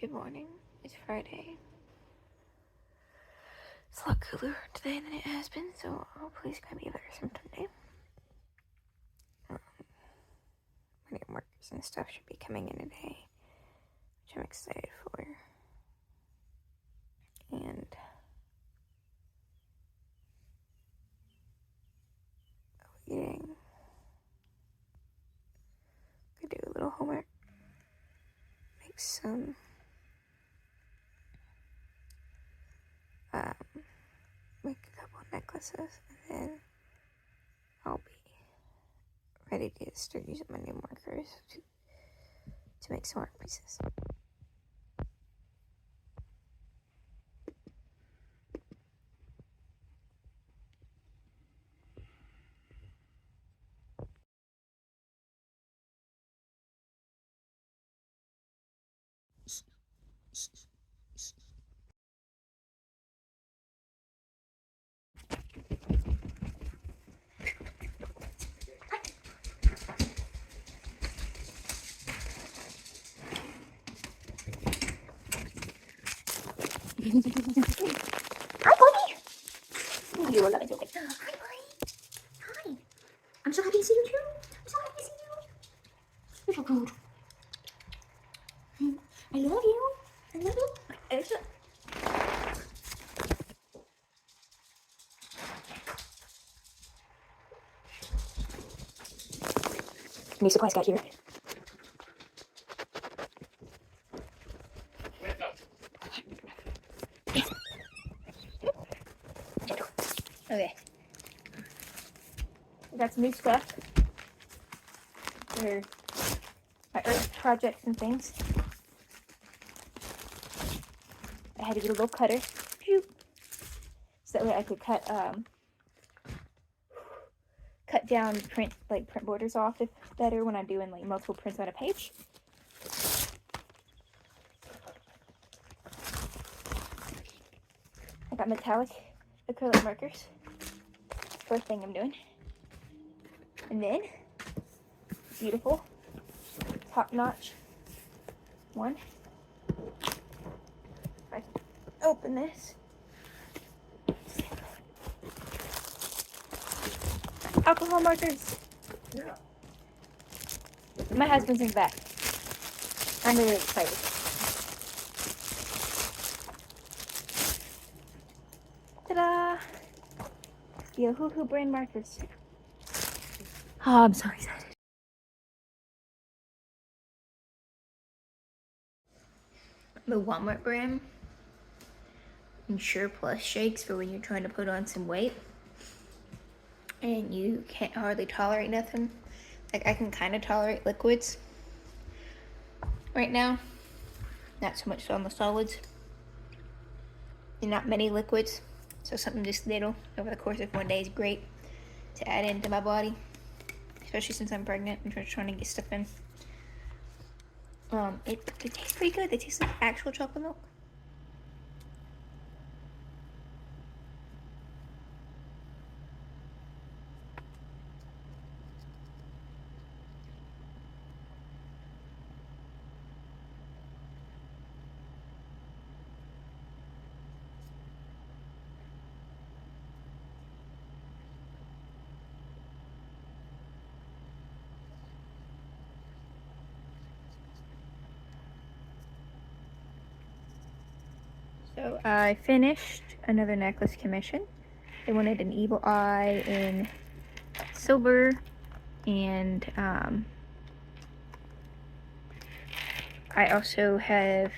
Good morning. It's Friday. It's a lot cooler today than it has been, so hopefully it's gonna be better sometime. My new markers and stuff should be coming in today, which I'm excited for. And waiting. Could do a little homework. Make a couple necklaces, and then I'll be ready to start using my new markers to make some art pieces. Hi, buddy. Oh, you are loving it. Hi, buddy. Hi. I'm so happy to see you too. I'm so happy to see you. You're so good. I love you. I love you. New supplies got here. Okay. I got some new stuff for my art projects and things. I had to get a little cutter, so that way I could cut down print borders off better when I'm doing like multiple prints on a page. I got metallic acrylic markers. First thing I'm doing. And then beautiful top-notch one. If I can open this. Alcohol markers. Yeah. My husband's in the back. I'm really excited. Ta-da! Yo-hoo-hoo brand markers. Oh, I'm so excited. The Walmart brand Ensure Plus shakes for when you're trying to put on some weight and you can't hardly tolerate nothing. Like, I can kind of tolerate liquids right now, not so much on the solids, and not many liquids, so something just little over the course of one day is great to add into my body, especially since I'm pregnant and just trying to get stuff in. It tastes pretty good. It tastes like actual chocolate milk. So I finished another necklace commission. I wanted an evil eye in silver, and I also have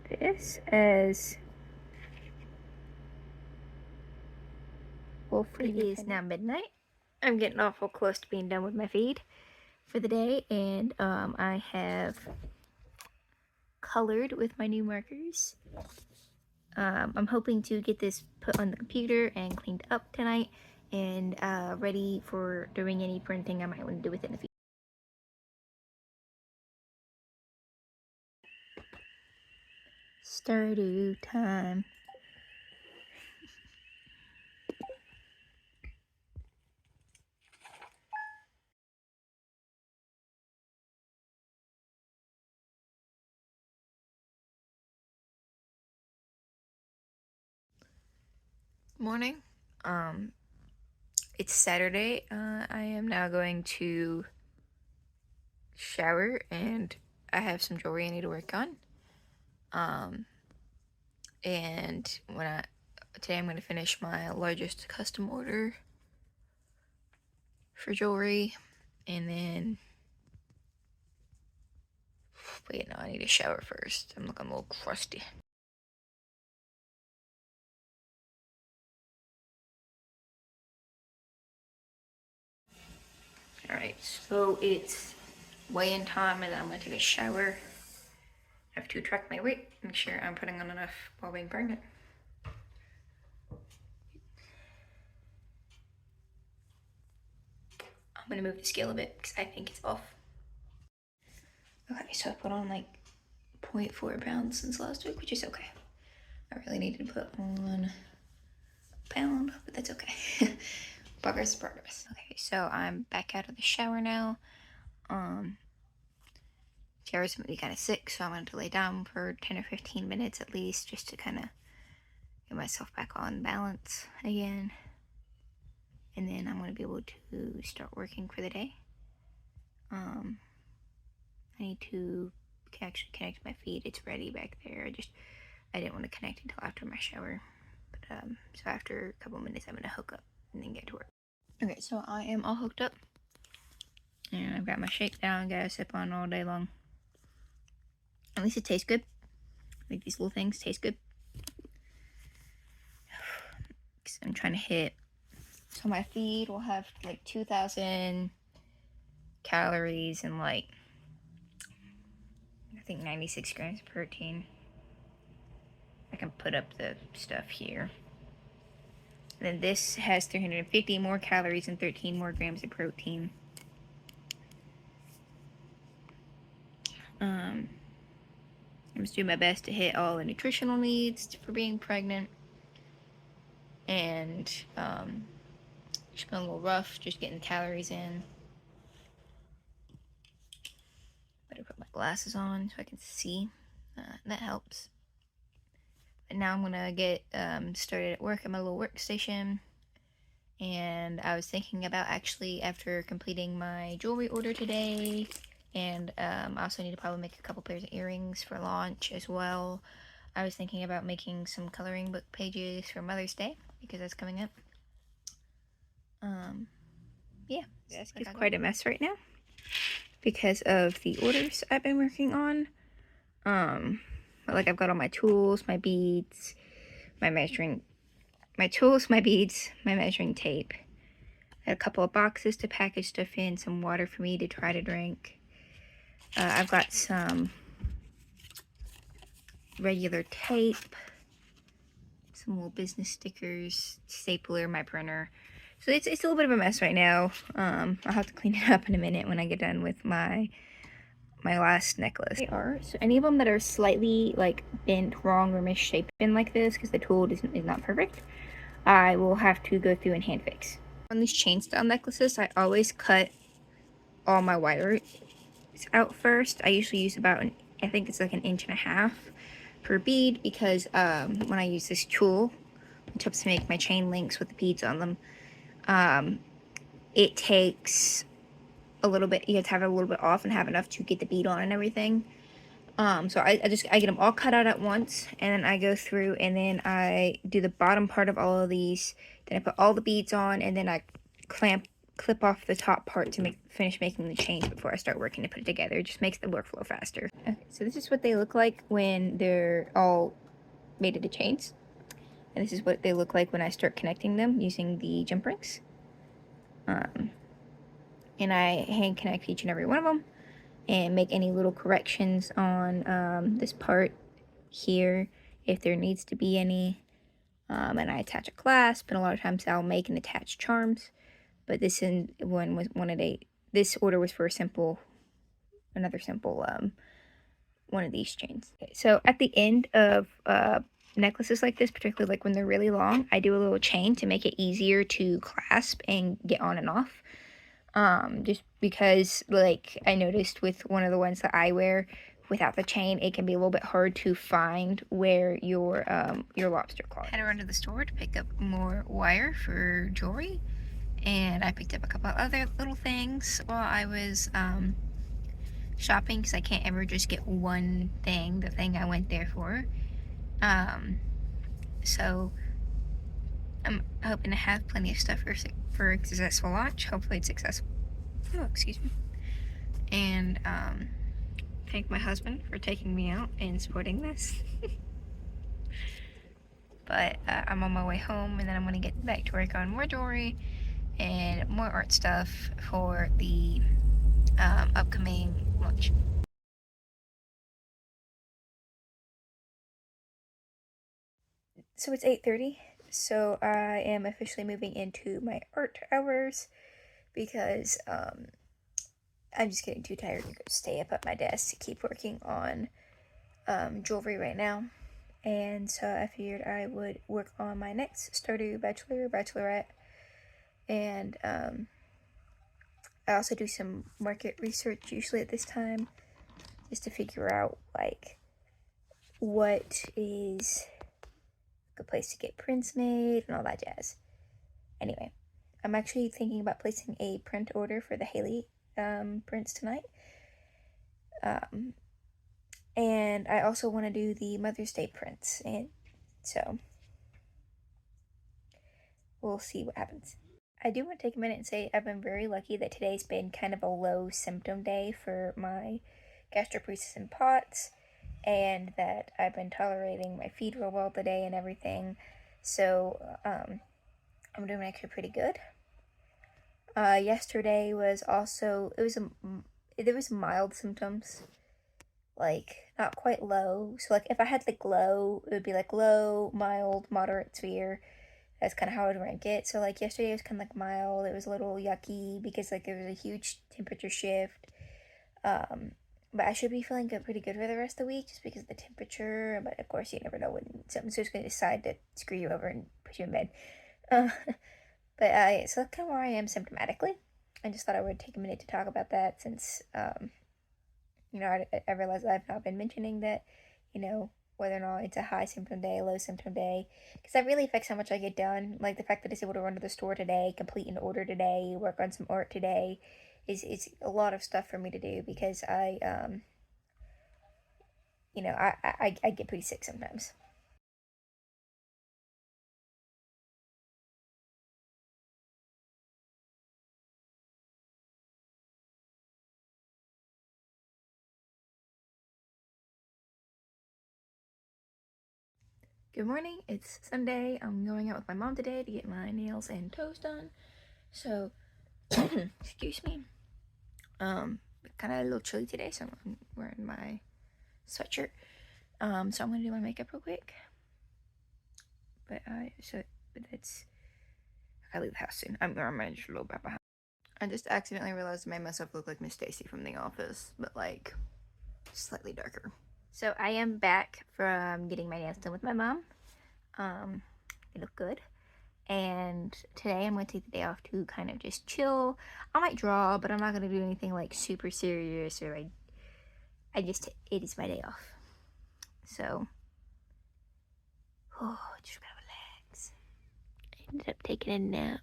this as well. It is now midnight. I'm getting awful close to being done with my feed for the day, and I have colored with my new markers. I'm hoping to get this put on the computer and cleaned up tonight, and ready for doing any printing I might want to do with it in the future. Stardew time. Morning. It's Saturday. I am now going to shower and I have some jewelry I need to work on. And today I'm going to finish my largest custom order for jewelry, and then wait, no, I need to shower first. I'm looking a little crusty. Alright, so it's weigh-in time and I'm gonna take a shower. I have to track my weight, make sure I'm putting on enough while being pregnant. I'm gonna move the scale a bit because I think it's off. Okay, so I put on like 0.4 pounds since last week, which is okay. I really needed to put on a pound, but that's okay. Progress is progress. Okay, so I'm back out of the shower now. Tiara's gonna be kind of sick, so I'm going to lay down for 10 or 15 minutes at least, just to kind of get myself back on balance again. And then I'm going to be able to start working for the day. I need to actually connect my feed. It's ready back there. I didn't want to connect until after my shower. But so after a couple minutes, I'm going to hook up and then get to work. Okay, so I am all hooked up. And I've got my shake down, got to sip on all day long. At least it tastes good. Like these little things taste good. I'm trying to hit. So my feed will have like 2,000 calories and like, I think 96 grams of protein. I can put up the stuff here. And then this has 350 more calories and 13 more grams of protein. I'm just doing my best to hit all the nutritional needs for being pregnant. And just been a little rough, just getting calories in. Better put my glasses on so I can see. That helps. But now I'm gonna get started at work at my little workstation. And I was thinking about actually, after completing my jewelry order today, and I also need to probably make a couple pairs of earrings for launch as well. I was thinking about making some coloring book pages for Mother's Day, because that's coming up. Yeah, it's quite a mess right now because of the orders I've been working on. Like I've got all my tools, my beads, my measuring tape. I had a couple of boxes to package stuff in, some water for me to try to drink. I've got some regular tape, some little business stickers, stapler, my printer. So it's a little bit of a mess right now. I'll have to clean it up in a minute when I get done with my last necklace. They are, so any of them that are slightly like bent wrong or misshapen like this, because the tool is not perfect, I will have to go through and hand fix. On these chain style necklaces, I always cut all my wires out first. I usually use about, I think it's like 1.5 inches per bead, because when I use this tool, which helps to make my chain links with the beads on them, it takes a little bit, you have to have it a little bit off and have enough to get the bead on and everything. So I get them all cut out at once, and then I go through and then I do the bottom part of all of these, then I put all the beads on, and then I clip off the top part to finish making the chains before I start working to put it together. It just makes the workflow faster. Okay, so this is what they look like when they're all made into chains, and this is what they look like when I start connecting them using the jump rings. And I hand connect each and every one of them and make any little corrections on this part here if there needs to be any. And I attach a clasp, and a lot of times I'll make and attach charms. But this order was for another simple one of these chains. Okay, so at the end of necklaces like this, particularly like when they're really long, I do a little chain to make it easier to clasp and get on and off. Just because, like, I noticed with one of the ones that I wear, without the chain, it can be a little bit hard to find where your lobster claw is. Had to run to the store to pick up more wire for jewelry, and I picked up a couple other little things while I was shopping, because I can't ever just get one thing, the thing I went there for. So I'm hoping to have plenty of stuff for a successful launch. Hopefully it's successful. Oh, excuse me. And thank my husband for taking me out and supporting this. But I'm on my way home, and then I'm going to get back to work on more jewelry and more art stuff for the upcoming launch. So it's 8:30, so I am officially moving into my art hours, because I'm just getting too tired to stay up at my desk to keep working on jewelry right now. And so I figured I would work on my next Stardew Bachelor or Bachelorette. And I also do some market research usually at this time, just to figure out like what is a good place to get prints made and all that jazz. Anyway, I'm actually thinking about placing a print order for the Haley prints tonight. And I also want to do the Mother's Day prints, and so we'll see what happens. I do want to take a minute and say I've been very lucky that today's been kind of a low symptom day for my gastroparesis and POTS, and that I've been tolerating my feed real well today and everything. So I'm doing actually pretty good. Yesterday was also, there was mild symptoms, like not quite low. So like if I had like low, it would be like low, mild, moderate, severe. That's kind of how I would rank it. So like yesterday was kind of like mild. It was a little yucky because like there was a huge temperature shift. But I should be feeling pretty good for the rest of the week, just because of the temperature. But of course, you never know when something's just going to decide to screw you over and put you in bed. So that's kind of where I am symptomatically. I just thought I would take a minute to talk about that, since I realize I've not been mentioning that, whether or not it's a high symptom day, low symptom day, because that really affects how much I get done. Like the fact that I was able to run to the store today, complete an order today, work on some art today, is a lot of stuff for me to do, because I get pretty sick sometimes. Good morning, it's Sunday. I'm going out with my mom today to get my nails and toes done. So, excuse me. Kind of a little chilly today, so I'm wearing my sweatshirt. So I'm gonna do my makeup real quick. But I gotta leave the house soon. I'm just a little bit behind. I just accidentally realized I made myself look like Miss Stacy from The Office, but like slightly darker. So I am back from getting my nails done with my mom. They look good. And today I'm going to take the day off to kind of just chill. I might draw, but I'm not going to do anything like super serious, or it is my day off. So, just gotta relax. I ended up taking a nap.